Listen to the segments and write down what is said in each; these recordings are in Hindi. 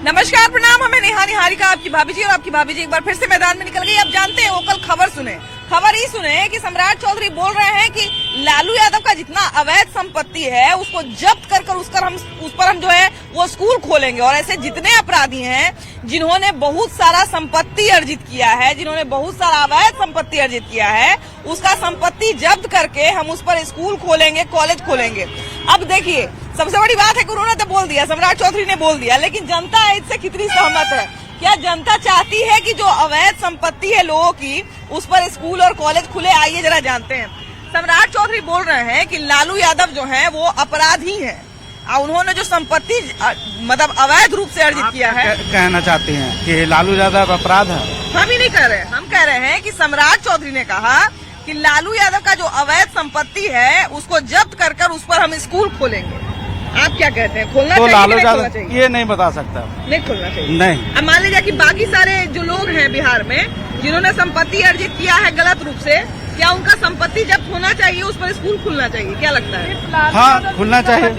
नमस्कार, प्रणाम। हमें नेहा निहारिका, आपकी भाभी जी, और आपकी भाभी जी एक बार फिर से मैदान में निकल गई। अब जानते हैं वो कल खबर सुने, खबर ही सुने कि सम्राट चौधरी बोल रहे हैं कि लालू यादव का जितना अवैध संपत्ति है उसको जब्त कर उस पर हम जो है वो स्कूल खोलेंगे। और ऐसे जितने अपराधी हैं जिन्होंने बहुत सारा संपत्ति अर्जित किया है, जिन्होंने बहुत सारा अवैध संपत्ति अर्जित किया है, उसका संपत्ति जब्त करके हम उस पर स्कूल खोलेंगे, कॉलेज खोलेंगे। अब देखिए, सबसे बड़ी बात है कि उन्होंने तो बोल दिया, सम्राट चौधरी ने बोल दिया, लेकिन जनता इससे कितनी सहमत है? क्या जनता चाहती है कि जो अवैध संपत्ति है लोगों की उस पर स्कूल और कॉलेज खुले? आइए जरा जानते हैं। सम्राट चौधरी बोल रहे हैं कि लालू यादव जो है वो अपराधी है और उन्होंने जो संपत्ति मतलब अवैध रूप से अर्जित किया है। कहना चाहते हैं कि लालू यादव अपराध है? हम ही नहीं कह रहे, हम कह रहे हैं कि सम्राट चौधरी ने कहा कि लालू यादव का जो अवैध संपत्ति है उसको जब्त कर उस पर हम स्कूल खोलेंगे। आप क्या कहते हैं, खोलना तो चाहिए लालू कि नहीं खोलना यादव चाहिए? ये नहीं बता सकता। नहीं खोलना चाहिए। नहीं। अब मान लीजिए कि बाकी सारे जो लोग हैं बिहार में जिन्होंने संपत्ति अर्जित किया है गलत रूप से, क्या उनका संपत्ति जब्त होना चाहिए, उस पर स्कूल खुलना चाहिए? क्या लगता है? हाँ, खुलना चाहिए।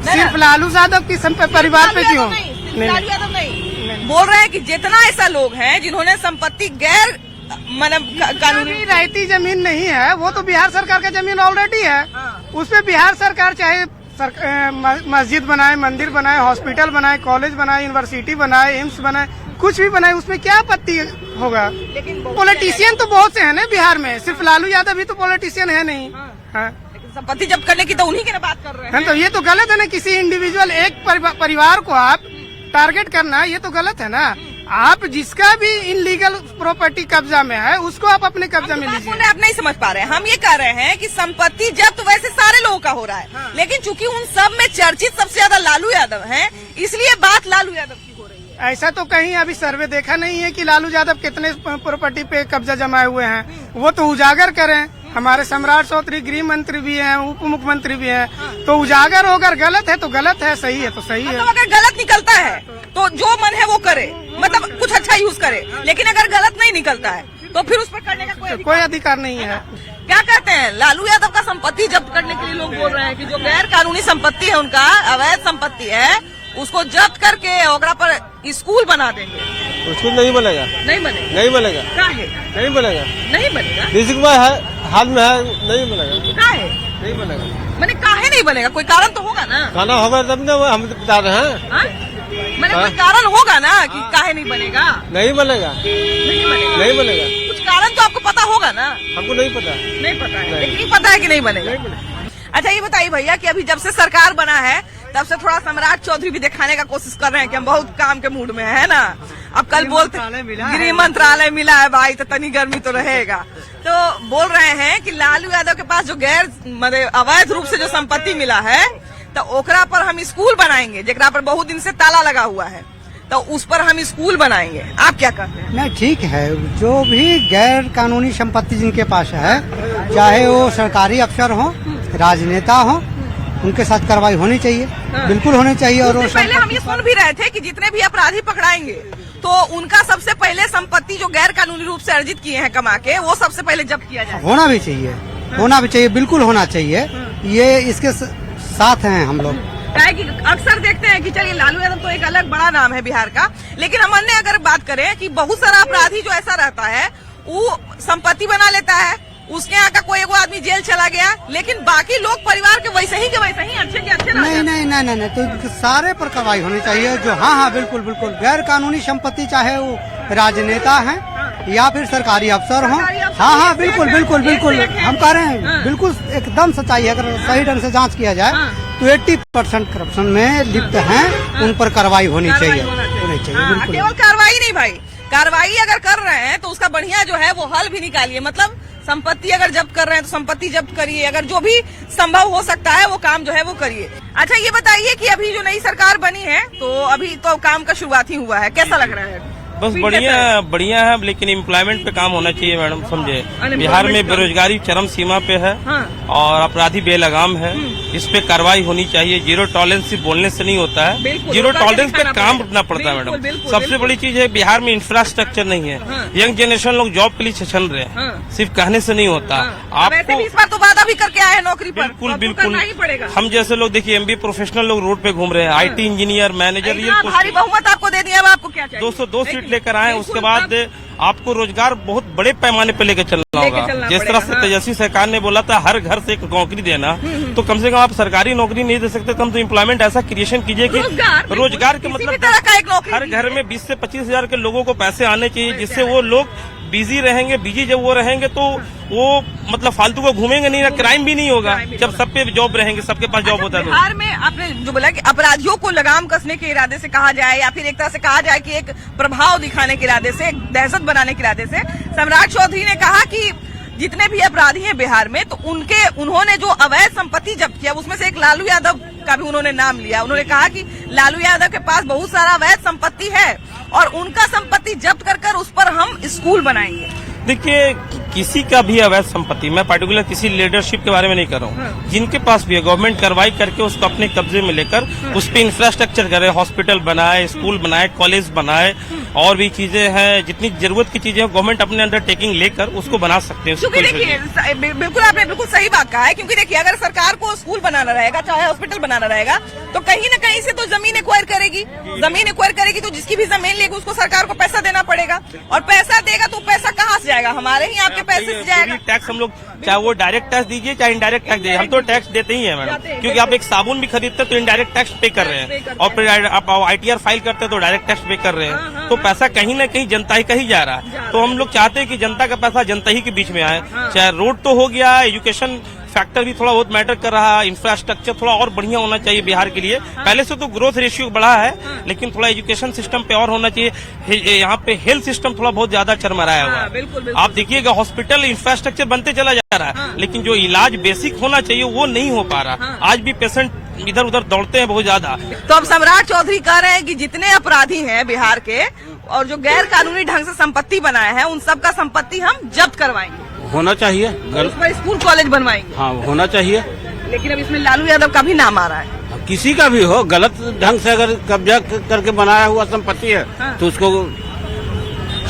सिर्फ लालू यादव की परिवार पे क्यों? लालू यादव नहीं बोल रहे हैं कि जितना ऐसा लोग हैं जिन्होंने संपत्ति गैर मतलब कानूनी रहती जमीन नहीं है, वो तो बिहार सरकार का जमीन ऑलरेडी है। उसपे बिहार सरकार चाहे मस्जिद बनाए, मंदिर बनाए, हॉस्पिटल बनाए, कॉलेज बनाए, यूनिवर्सिटी बनाए, एम्स बनाए, कुछ भी बनाए, उसमें क्या आपत्ति होगा? लेकिन पॉलिटिशियन तो बहुत से हैं ना बिहार में, सिर्फ लालू यादव ही तो पॉलिटिशियन है नहीं। हाँ। लेकिन संपत्ति जब्त करने की तो उन्हीं की बात कर रहे हैं। तो ये तो गलत है ना, किसी इंडिविजुअल एक परिवार को आप टारगेट करना, ये तो गलत है ना। आप जिसका भी इनलीगल प्रॉपर्टी कब्जा में है उसको आप अपने कब्जा में लीजिए। आप नहीं समझ पा रहे हैं। हम ये कह रहे हैं कि संपत्ति जब्त वैसे सारे लोगों का हो रहा है, लेकिन चूंकि उन सब में चर्चित सबसे ज्यादा लालू यादव हैं, इसलिए बात लालू यादव की हो रही है। ऐसा तो कहीं अभी सर्वे देखा नहीं है कि लालू यादव कितने प्रॉपर्टी पे कब्जा जमाए हुए हैं, वो तो उजागर करें। हमारे सम्राट चौधरी गृह मंत्री भी हैं, उप मुख्यमंत्री भी हैं, तो उजागर होकर गलत है तो गलत है, सही है तो सही है। तो अगर गलत निकलता है तो जो मन है वो करे, मतलब कुछ अच्छा यूज करे, लेकिन अगर गलत नहीं निकलता है तो फिर उस पर करने का कोई अधिकार नहीं है। क्या कहते हैं? लालू यादव का संपत्ति जब्त करने के लिए लोग बोल रहे हैं कि जो गैर कानूनी संपत्ति है, उनका अवैध संपत्ति है, उसको जब्त करके ओकरा पर स्कूल बना देंगे। स्कूल नहीं बनेगा। नहीं बनेगा? नहीं बनेगा। काहे नहीं बनेगा? नहीं बनेगा। नीतीश कुमार है हाल में है, नहीं बनेगा। काहे नहीं बनेगा? मैंने काहे नहीं बनेगा? कोई कारण तो होगा ना। खाना होगा तब ना, हम बता रहे हैं। मैंने कोई कारण होगा ना कि काहे नहीं बनेगा? नहीं बनेगा। नहीं बनेगा। नहीं बनेगा। कुछ कारण तो आपको पता होगा ना। हमको नहीं पता। नहीं पता है, लेकिन पता है कि नहीं बनेगा। अच्छा, ये बताइए भैया कि अभी जब से सरकार बना है तब से थोड़ा सम्राट चौधरी भी दिखाने का कोशिश कर रहे हैं कि हम बहुत काम के मूड में है ना। अब कल बोलते गृह मंत्रालय मिला है भाई, तो तनी गर्मी तो रहेगा। तो बोल रहे हैं कि लालू यादव के पास जो गैर मतलब अवैध रूप से जो संपत्ति मिला है, तो ओकरा पर हम स्कूल बनाएंगे, जेकरा पर बहुत दिन से ताला लगा हुआ है, तो उस पर हम स्कूल बनाएंगे। आप क्या कहते हैं? नहीं, ठीक है। जो भी गैर कानूनी संपत्ति जिनके पास है, चाहे वो सरकारी अफसर हो, राजनेता हो, उनके साथ कार्रवाई होनी चाहिए। बिल्कुल होनी चाहिए। और पहले हम ये सुन भी रहे थे कि जितने भी अपराधी पकड़ाएंगे तो उनका सबसे पहले संपत्ति जो गैर कानूनी रूप से अर्जित किए हैं कमा के, वो सबसे पहले जब्त किया जाए। होना भी चाहिए। होना भी चाहिए, बिल्कुल होना चाहिए। ये इसके साथ हैं हम लोग। कि अक्सर देखते हैं कि चलिए लालू यादव तो एक अलग बड़ा नाम है बिहार का, लेकिन हम अन्य अगर बात करें कि बहुत सारा अपराधी जो ऐसा रहता है वो संपत्ति बना लेता है, उसके यहाँ का कोई एगो आदमी जेल चला गया, लेकिन बाकी लोग परिवार के वैसे ही अच्छे के अच्छे नहीं, तो सारे पर कार्रवाई होनी चाहिए। जो हाँ, बिल्कुल गैर कानूनी संपत्ति, चाहे वो राजनेता है या फिर सरकारी अफसर हो। हाँ, बिल्कुल हम कह रहे हैं, बिल्कुल एकदम सच्चाई है। अगर सही ढंग से जांच किया जाए तो 80% करप्शन में लिप्त हैं, उन पर कार्रवाई होनी चाहिए। बिल्कुल। केवल कार्रवाई नहीं भाई, कार्रवाई अगर कर रहे हैं तो उसका बढ़िया जो है वो हल भी निकालिए। मतलब संपत्ति अगर जब्त कर रहे हैं तो संपत्ति जब्त करिए, अगर जो भी संभव हो सकता है वो काम जो है वो करिए। अच्छा, ये बताइए कि अभी जो नई सरकार बनी है तो अभी तो काम का शुरुआत ही हुआ है, कैसा लग रहा है? बस बढ़िया है, लेकिन एम्प्लॉयमेंट पे काम होना चाहिए मैडम, समझे। बिहार में बेरोजगारी चरम सीमा पे है और अपराधी बेलगाम है। इस पे कार्रवाई होनी चाहिए। जीरो टॉलरेंस बोलने से नहीं होता है, जीरो टॉलरेंस पे काम करना पड़ता है मैडम। सबसे बड़ी चीज है बिहार में इंफ्रास्ट्रक्चर नहीं है। यंग जनरेशन लोग जॉब के लिए छछन रहे हैं, सिर्फ कहने से नहीं होता। आपको इस बार तो वादा भी करके आए हैं नौकरी पर, बिल्कुल। हम जैसे लोग देखिए एमबी प्रोफेशनल लोग रोड पे घूम रहे हैं, IT इंजीनियर, मैनेजर, ये भारी बहुमत आपको दे दिया, अब आपको क्या चाहिए? 202 सीट लेकर आए। उसके बाद आपको रोजगार बहुत बड़े पैमाने पे लेकर चलना होगा। जिस तरह से तेजस्वी सरकार ने बोला था हर घर से एक नौकरी देना, तो कम से कम आप सरकारी नौकरी नहीं दे सकते, कम तो एम्प्लॉयमेंट ऐसा क्रिएशन कीजिए कि रोजगार के मतलब हर घर में 20 से 25 हजार के लोगों को पैसे आने चाहिए, जिससे वो लोग बिजी रहेंगे। बिजी जब वो रहेंगे तो वो मतलब फालतू को घूमेंगे नहीं, ना क्राइम भी नहीं होगा। जब सब पे जॉब रहेंगे, सबके पास जॉब होता है। बिहार में आपने जो बोला कि अपराधियों को लगाम कसने के इरादे से कहा जाए, या फिर एक तरह से कहा जाए कि एक प्रभाव दिखाने के इरादे से, एक दहशत बनाने के इरादे से, सम्राट चौधरी ने कहा कि जितने भी अपराधी हैं बिहार में, तो उन्होंने जो अवैध संपत्ति जब्त किया, उसमें से एक लालू यादव का भी उन्होंने नाम लिया। उन्होंने कहा कि लालू यादव के पास बहुत सारा अवैध संपत्ति है और उनका संपत्ति जब्त कर उस पर हम स्कूल बनाएंगे। देखिए, किसी का भी अवैध संपत्ति, मैं पर्टिकुलर किसी लीडरशिप के बारे में नहीं कर रहा हूँ, जिनके पास भी है गवर्नमेंट कार्रवाई करके उसको अपने कब्जे में लेकर उस पर इंफ्रास्ट्रक्चर करे, हॉस्पिटल बनाए, स्कूल बनाए, कॉलेज बनाए, और भी चीजें हैं, जितनी जरूरत की चीजें गवर्नमेंट अपने अंडरटेकिंग लेकर उसको बना सकते हैं। क्योंकि देखिए, बिल्कुल आपने बिल्कुल सही बात कहा है, क्योंकि देखिए अगर सरकार को स्कूल बनाना रहेगा, चाहे हॉस्पिटल बनाना रहेगा, तो कहीं न कहीं से तो जमीन एक्वायर करेगी। जमीन एक्वायर करेगी तो जिसकी भी जमीन लेगी उसको सरकार को पैसा देना पड़ेगा, और पैसा देगा तो पैसा कहाँ से जाएगा? हमारे ही आपके पैसे से जाएगा। टैक्स हम लोग, चाहे वो डायरेक्ट टैक्स दीजिए चाहे इनडायरेक्ट टैक्स दीजिए, हम तो टैक्स देते ही हैं मैडम। क्योंकि आप एक साबुन भी खरीदते हैं तो इनडायरेक्ट टैक्स पे कर रहे हैं, और फिर आप ITR फाइल करते हैं तो डायरेक्ट टैक्स पे कर रहे हैं। तो पैसा कहीं न कहीं जनता ही का ही जा रहा है। तो हम लोग चाहते हैं कि जनता का पैसा जनता ही के बीच में आए। चाहे रोड तो हो गया, एजुकेशन फैक्टर भी थोड़ा बहुत मैटर कर रहा है, इंफ्रास्ट्रक्चर थोड़ा और बढ़िया होना चाहिए बिहार के लिए। पहले से तो ग्रोथ रेशियो बढ़ा है, लेकिन थोड़ा एजुकेशन सिस्टम पे और होना चाहिए। यहाँ पे हेल्थ सिस्टम थोड़ा बहुत ज्यादा चरमराया हुआ है। आप देखिएगा हॉस्पिटल इंफ्रास्ट्रक्चर बनते चला जा रहा है, लेकिन जो इलाज बेसिक होना चाहिए वो नहीं हो पा रहा। आज भी पेशेंट इधर उधर दौड़ते हैं बहुत ज्यादा। तो अब सम्राट चौधरी कह रहे हैं कि जितने अपराधी हैं बिहार के और जो गैर कानूनी ढंग से संपत्ति बनाए हैं, उन सब का संपत्ति हम जब्त करवाएंगे, होना चाहिए, उस पर स्कूल कॉलेज बनवाएंगे। हाँ होना चाहिए। लेकिन अब इसमें लालू यादव का भी नाम आ रहा है। किसी का भी हो, गलत ढंग से अगर कब्जा करके बनाया हुआ संपत्ति है तो उसको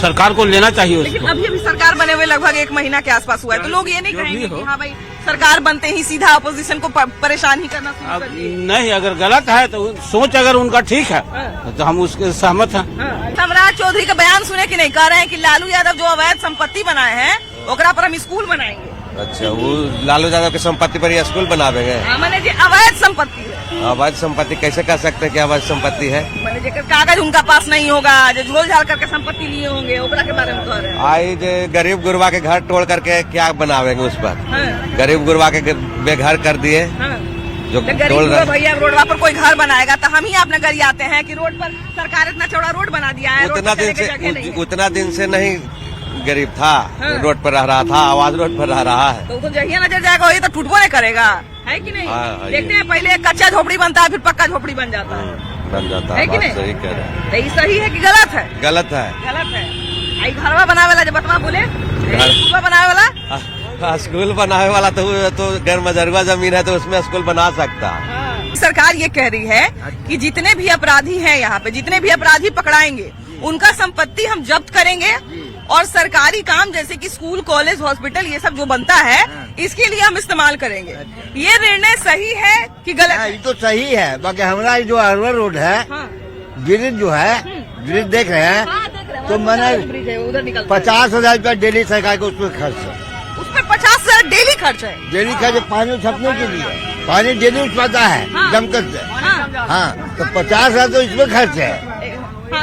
सरकार को लेना चाहिए। लेकिन अभी सरकार बने हुए लगभग 1 महीना के आसपास हुआ है, तो लोग ये नहीं कहेंगे कि हाँ भाई सरकार बनते ही सीधा अपोजिशन को परेशान ही करना शुरू कर दिए। नहीं, अगर गलत है तो सोच अगर उनका ठीक है तो हम उसके सहमत हैं। सम्राट चौधरी का बयान सुने कि नहीं, कह रहे हैं कि लालू यादव जो अवैध संपत्ति बनाए हैं ओकरा पर हम स्कूल बनाएंगे। अच्छा, वो लालू यादव की संपत्ति पर ही स्कूल बनावेंगे? मैंने जी अवैध संपत्ति है। अवैध संपत्ति कैसे कह सकते हैं कि अवैध संपत्ति है? मैंने जी कागज उनका पास नहीं होगा, जो झोल झाल करके संपत्ति लिए होंगे, ओकरा के बारे में कह रहे हैं। आई जो गरीब गुरबा के घर तोड़ करके क्या बनावेंगे उस पर? गरीब गुरबा के बेघर कर दिए। जो गरीब भैया रोडवा पर कोई घर बनाएगा तो हम ही आप नगर ही आते हैं कि रोड पर सरकार इतना चौड़ा रोड बना दिया है। उतना दिन से नहीं गरीब था, रोड पर रह रहा था, आवाज रोड पर रह रहा है। तो जहिया नजर जाएगा वही तो टूटबो नहीं करेगा, है कि नहीं? देखते हैं पहले कच्चा झोपड़ी बनता है, फिर पक्का झोपड़ी बन जाता है कि नहीं? सही कह रहे हैं। तो ये सही है कि गलत है? गलत है, गलत है। आई घरवा बनावे वाला जब बतवा बोले, स्कूल बनावे वाला, स्कूल बनावे वाला तो गैर मजरूआ जमीन है तो उसमें स्कूल बना सकता। सरकार ये कह रही है कि जितने भी अपराधी हैं यहाँ पे, जितने भी अपराधी पकड़ाएंगे उनका संपत्ति हम जब्त करेंगे, और सरकारी काम जैसे कि स्कूल, कॉलेज, हॉस्पिटल, ये सब जो बनता है इसके लिए हम इस्तेमाल करेंगे। ये निर्णय सही है कि गलत है? ये तो सही है। बाकी हमारा जो अरवर रोड है, ब्रिज जो है, ब्रिज देख रहे हैं, तो मैंने 50,000 रूपया डेली सरकार को उसमें खर्च है। उसमें 50,000 डेली खर्च है? डेली खर्च पानी छपने के लिए, पानी डेली उठवाता है दमकल से। हाँ, तो 50,000 तो इसमें खर्च है,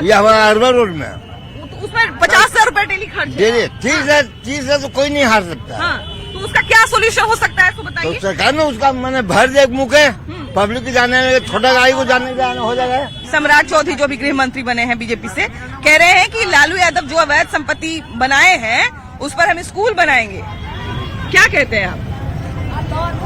ये हमारा अरवर रोड में। उसमें 50,000 रूपये डेली खर्च डेली 30,000 तो कोई नहीं हार सकता। तो उसका क्या सोल्यूशन हो सकता है, तो बताइए। तो सरकार ने उसका मैंने भर दे मुके, पब्लिक जाने में, छोटा गाड़ी को जाने हो जाएगा। सम्राट चौधरी जो भी गृह मंत्री बने हैं बीजेपी से, कह रहे हैं कि लालू यादव जो अवैध संपत्ति बनाए हैं उस पर हम स्कूल बनाएंगे। क्या कहते हैं आप?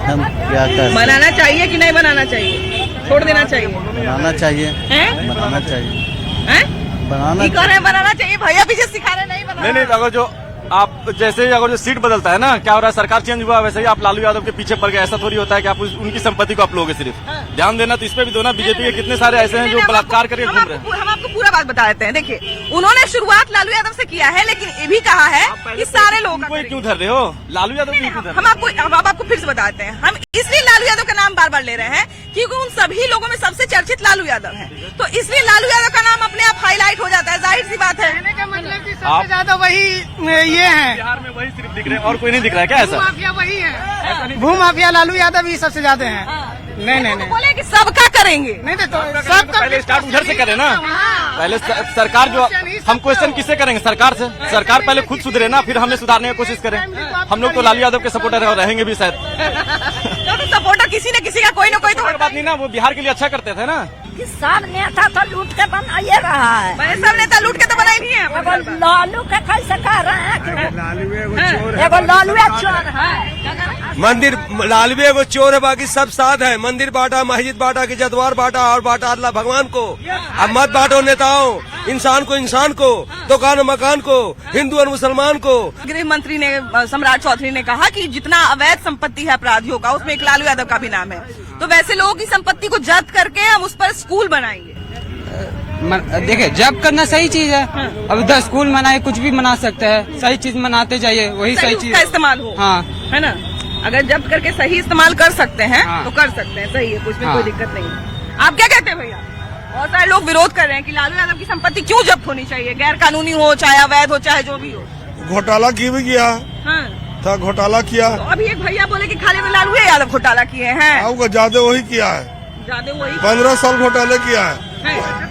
हम क्या कर, बनाना चाहिए कि नहीं बनाना चाहिए? छोड़ देना चाहिए? बनाना चाहिए, हैं? बनाना चाहिए, हैं? बनाना ये कह रहे हैं बनाना चाहिए, भैया पीछे सिखा रहे नहीं बनाना। नहीं, अगर जो आप जैसे ही अगर जो सीट बदलता है ना, क्या हो रहा है, सरकार चेंज हुआ वैसे ही आप लालू यादव के पीछे पड़ गए। ऐसा थोड़ी होता है कि आप उनकी संपत्ति को आप लोगे सिर्फ। ध्यान देना तो इस पे भी दो ना, बीजेपी के कितने सारे ऐसे हैं जो बलात्कार करके घूम रहे हैं। हम आपको पूरा बात बता देते हैं। देखिए, उन्होंने शुरुआत लालू यादव से किया है, लेकिन ये भी कहा है कि सारे लोग उनको ही क्यों धर रहे हो, लालू यादव को क्यों धर रहे हो? हम आपको फिर से बताते हैं। हम इसलिए लालू यादव का नाम बार बार ले रहे हैं क्योंकि उन सभी लोगों में सबसे चर्चित लालू यादव है, तो इसलिए लालू यादव का नाम अपने आप हाईलाइट हो जाता है। जाहिर सी बात है। कहने का मतलब कि सबसे ज्यादा वही ये है, बिहार में वही सिर्फ दिख रहे हैं और कोई नहीं दिख रहा है क्या ऐसा? माफिया वही है, भूमाफिया लालू यादव ही सबसे ज्यादा है। नहीं तो बोले कि सबका करेंगे। नहीं तो सबका पहले स्टार्ट उधर से करें ना। पहले सरकार जो हम क्वेश्चन किससे करेंगे? सरकार से। सरकार पहले खुद सुधरे ना, फिर हमें सुधारने की कोशिश करें। हम लोग तो लालू यादव के सपोर्टर है और रहेंगे भी शायद। तो सपोर्टर किसी न किसी का कोई ना कोई तो बात नहीं ना, वो बिहार के लिए अच्छा करते थे ना। सब नेता तो लूट के बनाइए रहा है। मैंने सब नेता लूट के तो बनाई नहीं है। एगो लालू के कैसे कह रहे हैं कि एगो लालू चोर है। मंदिर लालवी एगो चोर है, बाकी सब साथ है। मंदिर बांटा, मस्जिद बांटा, की जदवार बांटा और बांटा अल्लाह भगवान को। अब मत बांटो नेताओं, इंसान को, दुकान मकान को, हिंदू और मुसलमान को। गृह मंत्री ने सम्राट चौधरी ने कहा कि जितना अवैध संपत्ति है अपराधियों का, उसमें एक लालू यादव का भी नाम है। तो वैसे लोगों की संपत्ति को जब्त करके हम उस पर स्कूल बनाएंगे। देखिए, जब्त करना सही चीज है। अब उधर स्कूल मनाए, कुछ भी मना सकते हैं, सही चीज मनाते जाइए, वही सही चीज का इस्तेमाल हो। हाँ, है ना। अगर जब्त करके सही इस्तेमाल कर सकते हैं हाँ। तो कर सकते हैं, सही है, कुछ में हाँ। कोई दिक्कत नहीं है। आप क्या कहते हैं भैया? बहुत सारे लोग विरोध कर रहे हैं कि लालू यादव की संपत्ति क्यों जब्त होनी चाहिए, गैर कानूनी हो, चाहे अवैध हो, चाहे जो भी हो। घोटाला की भी किया हाँ। था, घोटाला किया। तो अभी एक भैया बोले कि खाली में लालू यादव घोटाला किए हैं। आपको ज्यादा वही किया है, ज्यादा वही 15 साल घोटाले किया है।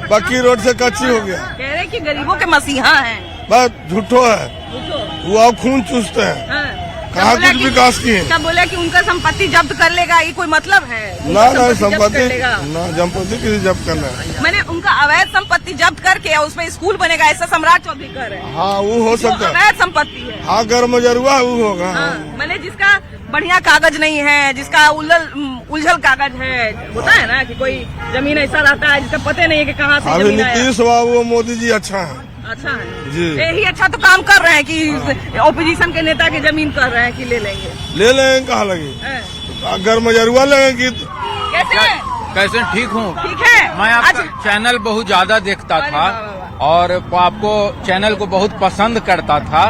पक्की रोड से कच्ची हो गया। कह रहे कि गरीबों के मसीहा हैं। बस झूठो है, वो अब खून चूसते हैं। हाँ। कहाँ कुछ विकास किए? क्या बोला कि उनका संपत्ति जब्त कर लेगा, ये कोई मतलब है? ना जब्त कर संपत्ति लेगा। ना संपत्ति किसी जब्त करना है। मैंने उनका अवैध संपत्ति जब्त करके उसमें स्कूल बनेगा, ऐसा सम्राट चौधरी कह रहे हैं। हाँ, वो हो सकता है। अवैध संपत्ति है। हाँ, घर मजरुआ वो होगा। हाँ, मैंने जिसका बढ़िया कागज नहीं है, जिसका उलझल कागज है, होता है ना कि कोई जमीन ऐसा रहता है जिसका पता नहीं है कि कहाँ से अभी जमीन आया। नीतीश बाबू मोदी जी अच्छा है। अच्छा है जी। यही अच्छा तो काम कर रहे हैं कि ऑपोजिशन के नेता की जमीन कर रहे हैं कि ले लेंगे। ले लेंगे, कहाँ लगी? घर मजरुआ लेंगे कि कैसे? कैसे ठीक हूँ? ठीक है। मैं आपका चैनल बहुत ज्यादा देखता था और आपको चैनल को बहुत पसंद करता था,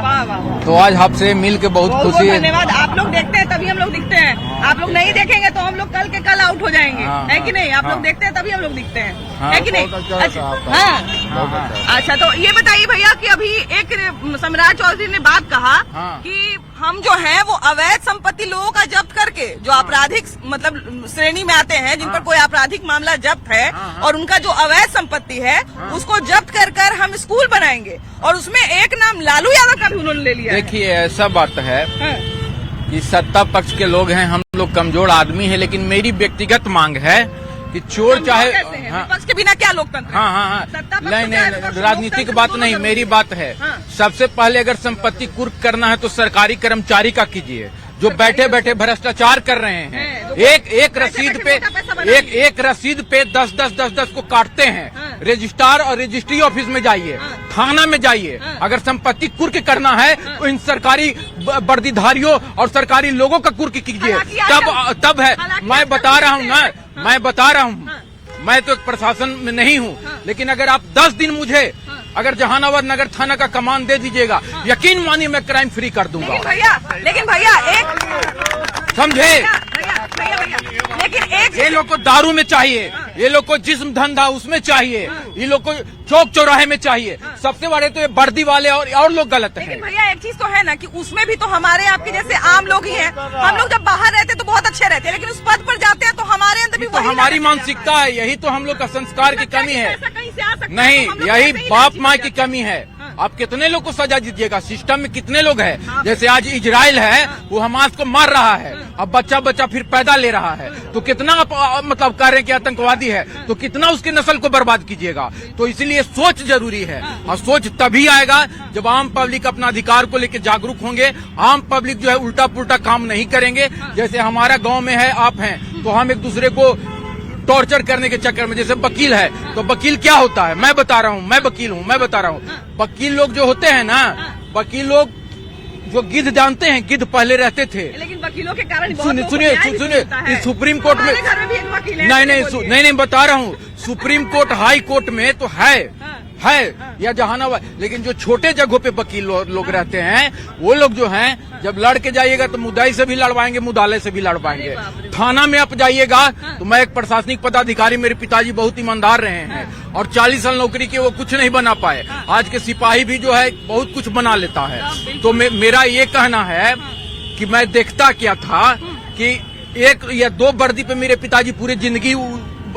तो आज आपसे मिल के बहुत खुशी है। धन्यवाद। आप लोग देखते हैं तभी हम लोग दिखते हैं, आप लोग नहीं देखेंगे तो हम लोग कल के कल आउट हो जाएंगे। है कि नहीं? आप लोग देखते हैं तभी हम लोग दिखते हैं। है कि नहीं? अच्छा, हाँ। अच्छा, तो ये बताइए भैया कि अभी एक सम्राट चौधरी ने बात कहा कि हम जो हैं वो अवैध संपत्ति लोगों का जब्त करके, जो आपराधिक मतलब श्रेणी में आते हैं, जिन पर कोई आपराधिक मामला जब्त है और उनका जो अवैध संपत्ति है उसको जब्त कर हम स्कूल बनाएंगे, और उसमें एक नाम लालू यादव का भी उन्होंने ले लिया। देखिए, ऐसा बात है कि सत्ता पक्ष के लोग हैं, हम लोग कमजोर आदमी हैं, लेकिन मेरी व्यक्तिगत मांग है कि चोर चाहे विपक्ष के बिना क्या लोकतंत्र? हाँ, नहीं, राजनीतिक बात नहीं, मेरी बात है। सबसे पहले अगर संपत्ति कुर्क करना है तो सरकारी कर्मचारी का कीजिए, जो बैठे बैठे भ्रष्टाचार कर रहे हैं। एक रसीद पे 10 को काटते हैं। रजिस्ट्रार और रजिस्ट्री ऑफिस में जाइए, थाना में जाइए। अगर संपत्ति कुर्क करना है तो इन सरकारी वर्दीधारियों और सरकारी लोगों का कुर्क कीजिए, तब है। मैं बता रहा हूँ ना, मैं तो एक प्रशासन में नहीं हूँ, लेकिन अगर आप 10 दिन मुझे अगर जहानाबाद नगर थाना का कमान दे दीजिएगा, यकीन मानिए मैं क्राइम फ्री कर दूंगा। लेकिन भैया एक समझे, लेकिन एक ये लोग को दारू में चाहिए, ये लोग को जिस्म धंधा उसमें चाहिए, ये लोग को चौक चौराहे में चाहिए। सबसे बड़े तो ये वर्दी वाले और लोग गलत हैं। लेकिन भैया एक चीज तो है ना कि उसमें भी तो हमारे आपके जैसे आम लोग ही हैं। हम लोग जब बाहर रहते तो बहुत अच्छे रहते हैं, लेकिन उस पद पर जाते हैं तो हमारे अंदर भी तो हमारी मानसिकता है, यही तो हम लोग का संस्कार की कमी है। नहीं, यही बाप माँ की कमी है। आप कितने लोग को सजा दीजिएगा? सिस्टम में कितने लोग हैं? जैसे आज इजराइल है, वो हमास को मार रहा है, अब बच्चा फिर पैदा ले रहा है, तो कितना आप मतलब कह रहे हैं कि आतंकवादी है, तो कितना उसकी नस्ल को बर्बाद कीजिएगा? तो इसलिए सोच जरूरी है, और सोच तभी आएगा जब आम पब्लिक अपना अधिकार को लेकर जागरूक होंगे। आम पब्लिक जो है उल्टा पुल्टा काम नहीं करेंगे। जैसे हमारा गाँव में है, आप हैं, तो हम एक दूसरे को टॉर्चर करने के चक्कर में, जैसे वकील है तो वकील क्या होता है, मैं बता रहा हूँ, मैं वकील हूँ, मैं बता रहा हूँ। वकील लोग जो होते हैं ना, वकील लोग जो गिद्ध जानते हैं, गिद्ध पहले रहते थे। लेकिन वकीलों के कारण सुनिए, इस सुप्रीम कोर्ट में नहीं बता रहा हूँ, सुप्रीम कोर्ट हाई कोर्ट में तो है या जहानाबाद, लेकिन जो छोटे जगहों पे वकील लोग रहते हैं, वो लोग जो हैं, जब लड़ के जाइएगा तो मुद्दाई से भी लड़वाएंगे, मुद्दाले से भी लड़वाएंगे। थाना में आप जाइएगा तो मैं एक प्रशासनिक पदाधिकारी, मेरे पिताजी बहुत ईमानदार रहे हैं और 40 साल नौकरी के वो कुछ नहीं बना पाए। आज के सिपाही भी जो है बहुत कुछ बना लेता है। तो मेरा ये कहना है कि मैं देखता क्या था कि 1 या 2 वर्दी पे मेरे पिताजी पूरी जिंदगी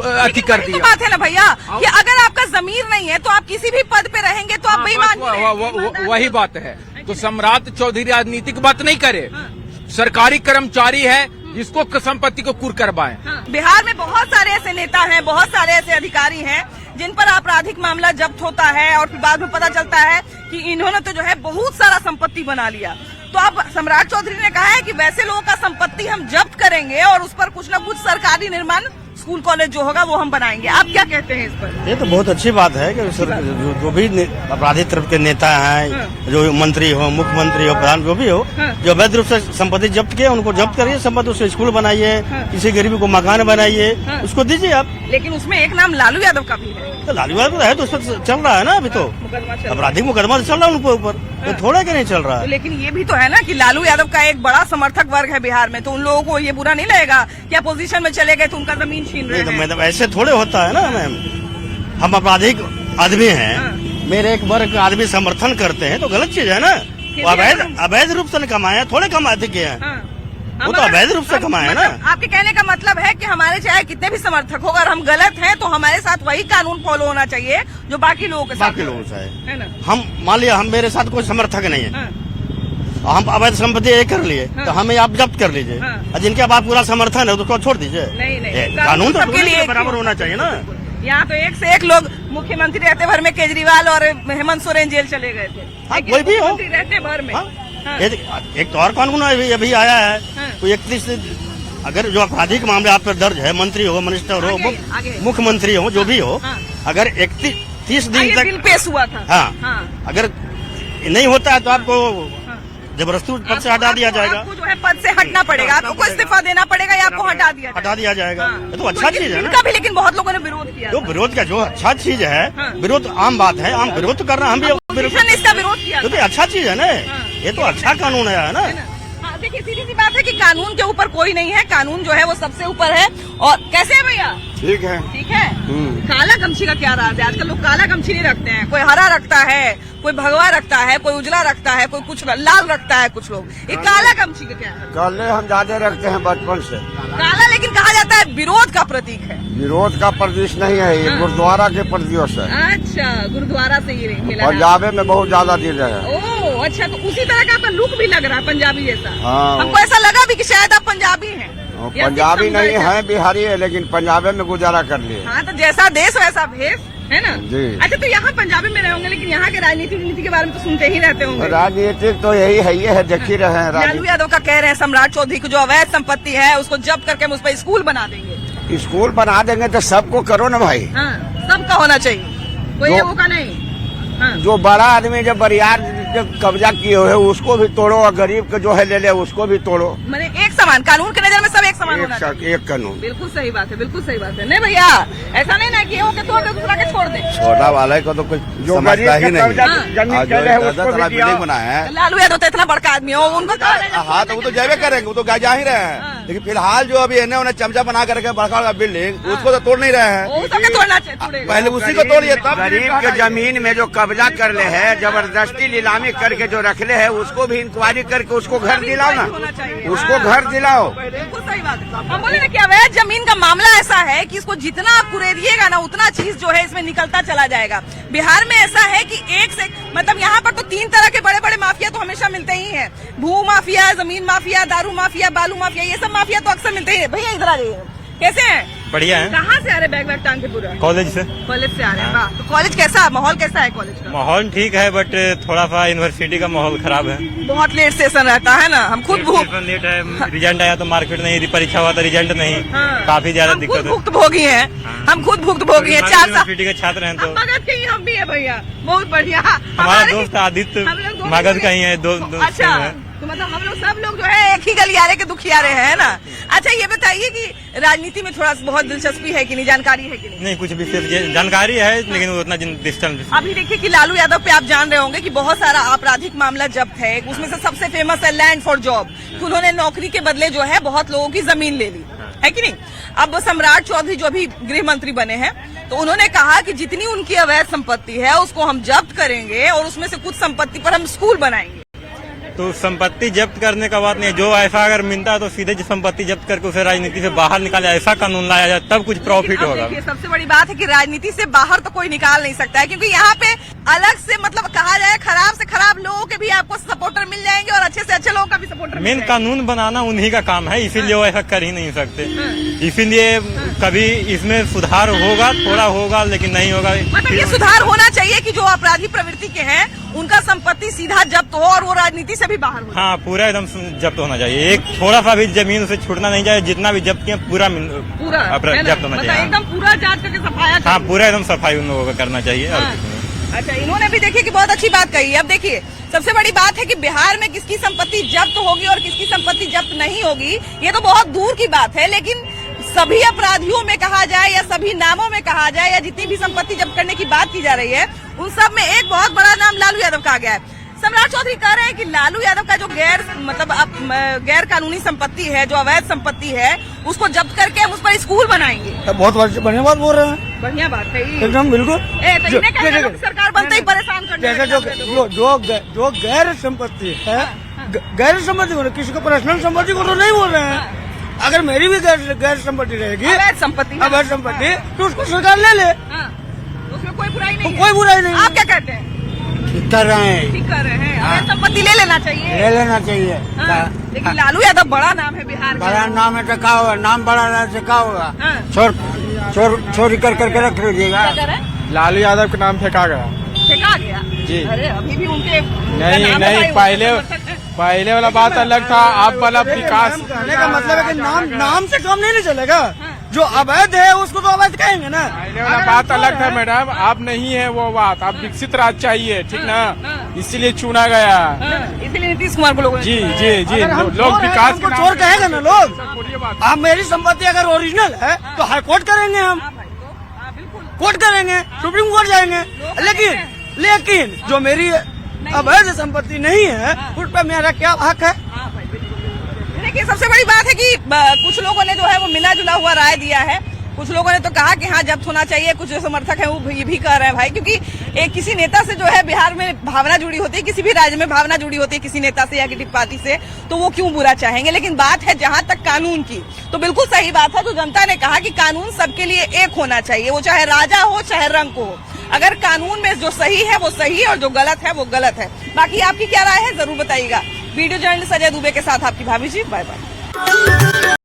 अति कर दिया। तो बात है ना भैया कि अगर आपका जमीर नहीं है तो आप किसी भी पद पे रहेंगे तो आप बेईमान। वही बात है। तो सम्राट चौधरी राजनीतिक बात नहीं करे, सरकारी कर्मचारी है जिसको संपत्ति को कुर्क करवाए। बिहार में बहुत सारे ऐसे नेता हैं, बहुत सारे ऐसे अधिकारी हैं जिन पर आपराधिक मामला जब्त होता है और फिर बाद में पता चलता है कि इन्होंने तो जो है बहुत सारा संपत्ति बना लिया। तो अब सम्राट चौधरी ने कहा है कि वैसे लोगों का संपत्ति हम जब्त करेंगे और उस पर कुछ न कुछ सरकारी निर्माण, स्कूल कॉलेज जो होगा वो हम बनाएंगे। आप क्या कहते हैं इस पर? ये तो बहुत अच्छी बात है कि जो भी अपराधी तरफ के नेता हैं, जो मंत्री हो, मुख्यमंत्री हो, प्रधान जो भी हो, जो अवैध रूप से संपत्ति जब्त किए उनको जब्त करिए, संपत्ति उसको स्कूल बनाइए, किसी गरीबी को मकान बनाइए, उसको दीजिए आप। लेकिन उसमें एक नाम लालू यादव का भी है। तो लालू यादव है तो उस पर चल रहा है ना, अभी तो आपराधिक मुकदमा चल रहा है उनके ऊपर, तो थोड़ा क्या नहीं चल रहा है। लेकिन ये भी तो है ना कि लालू यादव का एक बड़ा समर्थक वर्ग है बिहार में, तो उन लोगों को ये बुरा नहीं लगेगा कि अपोजिशन में चले गए तो उनका जमीन छीन रहे हैं। मतलब ऐसे थोड़े होता है ना मैम, हम आपराधिक आदमी हैं, मेरे एक वर्ग आदमी समर्थन करते हैं तो गलत चीज है ना। अवैध रूप से कमाए, थोड़े कमाते के हैं, वो तो अवैध रूप से कमाए है ना। आपके कहने का मतलब है कि हमारे चाहे कितने भी समर्थक हो, अगर हम गलत हैं तो हमारे साथ वही कानून फॉलो होना चाहिए जो बाकी लोगों के साथ, बाकी लोगों से है ना। हम मान लिया हम मेरे साथ कोई समर्थक नहीं है, हम अवैध संपत्ति ये कर लिए तो हमें आप जब्त कर लीजिए, और जिनके पास पूरा समर्थन है उसको छोड़ दीजिए। नहीं, कानून तो सबके लिए बराबर होना चाहिए ना। यहाँ तो एक से एक लोग मुख्यमंत्री रहते भर में केजरीवाल और हेमंत सोरेन जेल चले गए थे, कोई भी हो रहते भर में। एक तो और कानून अभी आया है, कोई 31 अगर जो आपराधिक मामले आप पर दर्ज है, मंत्री हो, मिनिस्टर हो, मुख्यमंत्री हो, जो भी हो, अगर 31 दिन तक बिल पेश हुआ था, अगर नहीं होता है तो आपको जबरदस्ती पद से हटा दिया जाएगा। आपको जो है पद से हटना पड़ेगा, आपको इस्तीफा देना पड़ेगा या आपको हटा दिया जाएगा। ये तो अच्छा चीज है ना। इनका भी लेकिन बहुत लोगों ने विरोध किया। जो विरोध का जो अच्छा चीज है, विरोध आम बात है, आम विरोध तो करना, हम भी इसका विरोध किया, तो अच्छा चीज है ना, ये तो अच्छा कानून है ना। देखिए सीधी सी बात है कि कानून के ऊपर कोई नहीं है, कानून जो है वो सबसे ऊपर है। और कैसे है भैया? ठीक है, ठीक है। काला गमछी का क्या राज है? आजकल लोग काला गमछी नहीं रखते हैं, कोई हरा रखता है, कोई भगवा रखता है, कोई उजला रखता है, कोई कुछ लाल रखता है, कुछ लोग। ये काला गमछी का क्या है? काले हम ज्यादा रखते हैं बचपन से। काला लेकिन कहा जाता है विरोध का प्रतीक है। विरोध का प्रदेश नहीं है, ये गुरुद्वारा के प्रदेश है। अच्छा, गुरुद्वारा से ये मिला। पंजाबी में बहुत ज्यादा दिन है। ओह अच्छा, तो उसी तरह का आपका लुक भी लग रहा है पंजाबी जैसा। हमको ऐसा लगा भी कि शायद आप पंजाबी हैं। पंजाबी नहीं है, बिहारी है, लेकिन पंजाबी में गुजारा कर लिए। हाँ, तो जैसा देश वैसा भेष है ना जी। अच्छा, तो यहाँ पंजाबी में रहे होंगे, लेकिन यहाँ के राजनीति के बारे में तो सुनते ही रहते होंगे। राजनीतिक तो यही है, ये है, देख ही रहे हैं। लालू यादव का कह रहे हैं सम्राट चौधरी को जो अवैध संपत्ति है उसको जब्त करके हम उस पर स्कूल बना देंगे। स्कूल बना देंगे तो सबको करो ना भाई। हाँ, सबका होना चाहिए, कोई एगो का नहीं। हाँ। जो बड़ा आदमी जब बरियार जब कब्जा किए हुए उसको भी तोड़ो, और गरीब के जो है ले ले उसको भी तोड़ो। मैंने एक समान, कानून के नजर में सब एक समान होना चाहिए। एक कानून। बिल्कुल सही बात है, बिल्कुल सही बात है। नहीं भैया, ऐसा नहीं ना कि वो के तोड़ दे दूसरा के छोड़ दे। छोटा वाले को तो कुछ जो समझता ही नहीं। बिल्डिंग बनाया है लालू यादव तो इतना बड़का आदमी हो, उनको हाँ तो वो तो जावे करेंगे, वो तो जा ही रहे हैं। लेकिन फिलहाल जो अभी इन्हें उन्हें चमचा बना करके बड़का बिल्डिंग, उसको तो तोड़ नहीं रहे हैं। तोड़ना चाहिए, पहले उसी को तोड़िए। गरीब के जमीन में जो कब्जा कर ले है, जबरदस्ती नीलामी करके जो रखले है, उसको भी इंक्वायरी करके उसको घर दिलाओ ना, उसको घर दिलाओ। बिल्कुल सही बात है। हम बोले ना कि अवैध जमीन का मामला ऐसा है कि इसको जितना आप कुरेदिएगा ना उतना चीज जो है इसमें निकलता चला जाएगा। बिहार में ऐसा है कि एक से मतलब यहाँ पर तो 3 तरह के बड़े बड़े माफिया तो हमेशा मिलते ही हैं। भू माफिया, जमीन माफिया, दारू माफिया, बालू माफिया, ये सब माफिया तो अक्सर मिलते ही है। भैया इधर आ जाइए, कैसे हैं? बढ़िया है। कहाँ से आ रहे बैग वैग टांग के पूरा? कॉलेज से। कॉलेज से आ रहे हैं। वाह, तो कॉलेज कैसा है, माहौल कैसा है कॉलेज का? माहौल ठीक है बट थोड़ा सा यूनिवर्सिटी का माहौल खराब है। बहुत लेट सेशन रहता है ना, हम खुद लेट है, रिजल्ट आया तो मार्केट नहीं, परीक्षा हुआ तो रिजल्ट नहीं, काफी ज्यादा दिक्कत है। भुक्तभोगी हैं, हम खुद भुक्तभोगी हैं। 4 साल यूनिवर्सिटी के छात्र हैं तो मगध के ही हम भी है भैया, बहुत बढ़िया। हमारा दोस्त आदित्य मगध का ही है। अच्छा, तो मतलब हम लोग सब लोग जो है एक ही गलियारे के दुखियारे हैं ना। अच्छा ये बताइए कि राजनीति में थोड़ा बहुत दिलचस्पी है कि नहीं, जानकारी है कि नहीं? नहीं, कुछ विशेष जानकारी है लेकिन उतना डिस्टेंस। अभी देखिए कि लालू यादव पे आप जान रहे होंगे कि बहुत सारा आपराधिक मामला जब्त है। उसमें से सबसे फेमस है लैंड फॉर जॉब, कि उन्होंने नौकरी के बदले जो है बहुत लोगों की जमीन ले ली है कि नहीं। अब सम्राट चौधरी जो अभी गृह मंत्री बने हैं, तो उन्होंने कहा कि जितनी उनकी अवैध संपत्ति है उसको हम जब्त करेंगे और उसमें से कुछ संपत्ति पर हम स्कूल बनाएंगे। तो संपत्ति जब्त करने का बात नहीं है, जो ऐसा अगर मिलता है तो सीधे संपत्ति जब्त करके उसे राजनीति से बाहर निकाले, ऐसा कानून लाया जाए तब कुछ प्रॉफिट होगा। सबसे बड़ी बात है कि राजनीति से बाहर तो कोई निकाल नहीं सकता है, क्योंकि यहाँ पे अलग से मतलब कहा जाए खराब से खराब लोगों के भी आपको सपोर्टर मिल जाएंगे और अच्छे से अच्छे लोगों का भी सपोर्टर। मेन कानून बनाना उन्हीं का काम है, इसीलिए वो ऐसा कर ही नहीं सकते। इसीलिए कभी इसमें सुधार होगा, थोड़ा होगा लेकिन नहीं होगा। मतलब ये सुधार होना चाहिए कि जो अपराधी प्रवृत्ति के हैं उनका संपत्ति सीधा जब्त हो और वो राजनीति से भी बाहर हो। हाँ, पूरा एकदम जब्त होना चाहिए। एक थोड़ा सा भी जमीन उसे छूटना नहीं चाहिए, जितना भी जब्त किया पूरा जब्त होना चाहिए। एकदम पूरा जांच करके सफाया। हाँ, पूरा एकदम सफाई उन लोगों को करना चाहिए। अच्छा, इन्होंने भी देखिए कि बहुत अच्छी बात कही है। अब देखिए सबसे बड़ी बात है कि बिहार में किसकी संपत्ति जब्त होगी और किसकी संपत्ति जब्त नहीं होगी, ये तो बहुत दूर की बात है। लेकिन सभी अपराधियों में कहा जाए या सभी नामों में कहा जाए या जितनी भी संपत्ति जब्त करने की बात की जा रही है, उन सब में एक बहुत बड़ा नाम लालू यादव का आ गया है। सम्राट चौधरी कह रहे हैं कि लालू यादव का जो गैर कानूनी संपत्ति है, जो अवैध संपत्ति है, उसको जब्त करके हम उस पर स्कूल बनाएंगे। बहुत बढ़िया बात बोल रहे हैं। बढ़िया बात है एकदम बिल्कुल। सरकार बनते ही परेशान कर जैसे जो गैर संपत्ति है, गैर संपत्ति बोले, किसी को पर्सनल संपत्ति को तो नहीं बोल रहे हैं। अगर मेरी भी गैर संपत्ति रहेगी, अवैध संपत्ति, तो उसको सरकार ले ले, उसमें कोई बुराई नहीं, कोई बुराई नहीं। आप क्या कहते हैं? ठीक कर रहे हैं, ठीक कर रहे हैं। अवैध संपत्ति ले लेना चाहिए, ले लेना चाहिए। लेकिन लालू यादव बड़ा नाम है बिहार का। बड़ा नाम है तो क्या होगा, नाम बड़ा रहने से क्या होगा? चोरी कर करके रख लीजिएगा। लालू यादव का नाम फेंका गया। फेंका गया जी। अरे अभी भी उनके नहीं, पहले वाला बात अलग था, आप वाला विकास। कहने का मतलब है कि नाम से काम नहीं चलेगा। जो अवैध है उसको तो अवैध कहेंगे ना। पहले वाला बात अलग था मैडम, आप नहीं है वो बात। आप विकसित राज्य चाहिए, ठीक ना, इसीलिए चुना गया। इसलिए नीतीश कुमार को लोग जी लोग विकास को चोर कहेगा ना लोग। आप मेरी संपत्ति अगर ओरिजिनल है तो हाई कोर्ट करेंगे, हम कोर्ट करेंगे, सुप्रीम कोर्ट जाएंगे। लेकिन जो मेरी अवैध संपत्ति नहीं है उस पर मेरा क्या हक है? देखिए सबसे बड़ी बात है कि कुछ लोगों ने जो है वो मिला जुला हुआ राय दिया है। कुछ लोगों ने तो कहा कि हाँ जब्त होना चाहिए, कुछ जो समर्थक हैं वो ये भी कह रहे हैं भाई, क्योंकि किसी नेता से जो है बिहार में भावना जुड़ी होती है, किसी भी राज्य में भावना जुड़ी होती है किसी नेता से या किसी पार्टी से, तो वो क्यों बुरा चाहेंगे। लेकिन बात है जहां तक कानून की, तो बिल्कुल सही बात है जो जनता ने कहा कि कानून सबके लिए एक होना चाहिए, वो चाहे राजा हो चाहे रंग को हो। अगर कानून में जो सही है वो सही है और जो गलत है वो गलत है। बाकी आपकी क्या राय है जरूर बताइएगा। वीडियो जर्नलिस्ट अजय दुबे के साथ आपकी भाभी जी, बाय बाय।